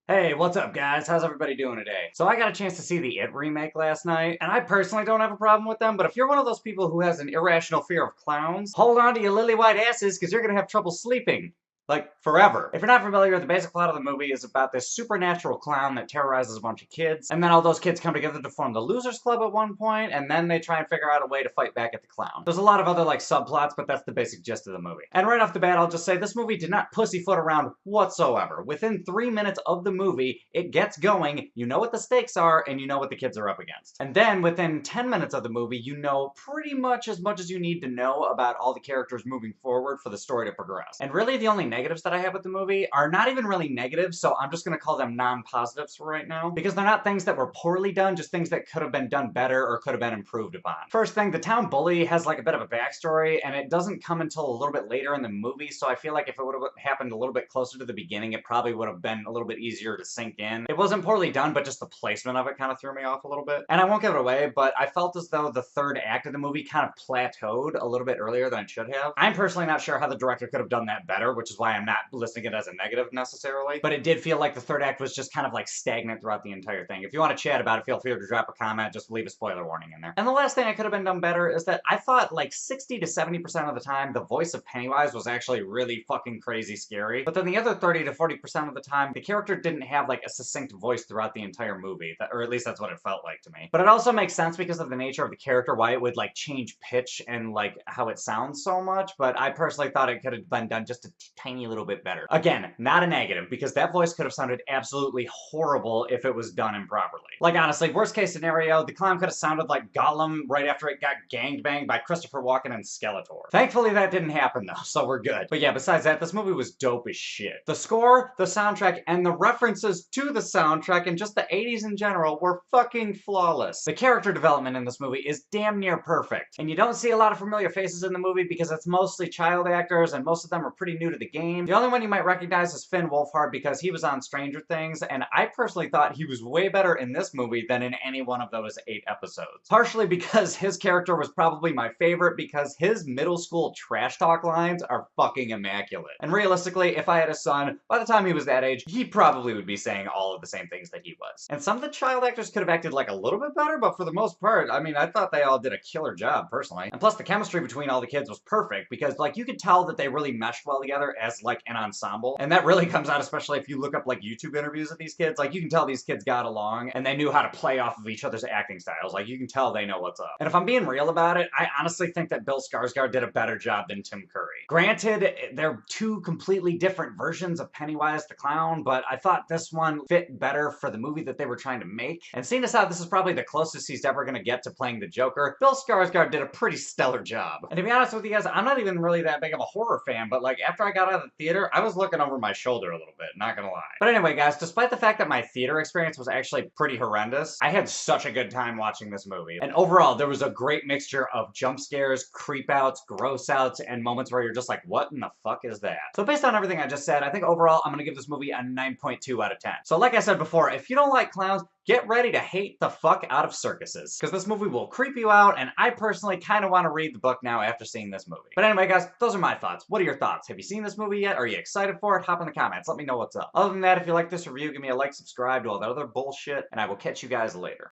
Hey, what's up, guys? How's everybody doing today? So I got a chance to see the It remake last night, and I personally don't have a problem with them, but if you're one of those people who has an irrational fear of clowns, hold on to your lily white asses, because you're gonna have trouble sleeping. Like, forever. If you're not familiar, the basic plot of the movie is about this supernatural clown that terrorizes a bunch of kids, and then all those kids come together to form the Losers Club at one point, and then they try and figure out a way to fight back at the clown. There's a lot of other, like, subplots, but that's the basic gist of the movie. And right off the bat, I'll just say this movie did not pussyfoot around whatsoever. Within 3 minutes of the movie, it gets going, you know what the stakes are, and you know what the kids are up against. And then, within 10 minutes of the movie, you know pretty much as you need to know about all the characters moving forward for the story to progress. And really, the only negatives that I have with the movie are not even really negatives, so I'm just gonna call them non-positives for right now, because they're not things that were poorly done, just things that could have been done better or could have been improved upon. First thing, the town bully has like a bit of a backstory, and it doesn't come until a little bit later in the movie, so I feel like if it would have happened a little bit closer to the beginning, it probably would have been a little bit easier to sink in. It wasn't poorly done, but just the placement of it kind of threw me off a little bit. And I won't give it away, but I felt as though the third act of the movie kind of plateaued a little bit earlier than it should have. I'm personally not sure how the director could have done that better, which is why I'm not listing it as a negative necessarily, but it did feel like the third act was just kind of like stagnant throughout the entire thing. If you want to chat about it, feel free to drop a comment, just leave a spoiler warning in there. And the last thing I could have been done better is that I thought like 60 to 70% of the time, the voice of Pennywise was actually really fucking crazy scary, but then the other 30 to 40% of the time, the character didn't have like a succinct voice throughout the entire movie, or at least that's what it felt like to me. But it also makes sense because of the nature of the character, why it would like change pitch and like how it sounds so much, but I personally thought it could have been done just a tiny little bit better. Again, not a negative, because that voice could have sounded absolutely horrible if it was done improperly. Like honestly, worst case scenario, the clown could have sounded like Gollum right after it got gangbanged by Christopher Walken and Skeletor. Thankfully that didn't happen though, so we're good. But yeah, besides that, this movie was dope as shit. The score, the soundtrack, and the references to the soundtrack and just the 80s in general were fucking flawless. The character development in this movie is damn near perfect. And you don't see a lot of familiar faces in the movie because it's mostly child actors and most of them are pretty new to the game. The only one you might recognize is Finn Wolfhard because he was on Stranger Things, and I personally thought he was way better in this movie than in any one of those 8 episodes. Partially because his character was probably my favorite because his middle school trash talk lines are fucking immaculate. And realistically, if I had a son, by the time he was that age, he probably would be saying all of the same things that he was. And some of the child actors could have acted like a little bit better, but for the most part, I mean, I thought they all did a killer job, personally. And plus, the chemistry between all the kids was perfect because, like, you could tell that they really meshed well together as, like, an ensemble. And that really comes out, especially if you look up, like, YouTube interviews of these kids. Like, you can tell these kids got along and they knew how to play off of each other's acting styles. Like, you can tell they know what's up. And if I'm being real about it, I honestly think that Bill Skarsgård did a better job than Tim Curry. Granted, they're two completely different versions of Pennywise the Clown, but I thought this one fit better for the movie that they were trying to make. And seeing as how this is probably the closest he's ever gonna get to playing the Joker, Bill Skarsgård did a pretty stellar job. And to be honest with you guys, I'm not even really that big of a horror fan, but like after I got out of the theater, I was looking over my shoulder a little bit, not gonna lie. But anyway, guys, despite the fact that my theater experience was actually pretty horrendous, I had such a good time watching this movie. And overall, there was a great mixture of jump scares, creep outs, gross outs, and moments where you're just like, what in the fuck is that? So based on everything I just said, I think overall I'm gonna give this movie a 9.2 out of 10. So like I said before, if you don't like clowns, get ready to hate the fuck out of circuses, because this movie will creep you out, and I personally kind of want to read the book now after seeing this movie. But anyway, guys, those are my thoughts. What are your thoughts? Have you seen this movie yet? Are you excited for it? Hop in the comments. Let me know what's up. Other than that, if you like this review, give me a like, subscribe, do all that other bullshit, and I will catch you guys later.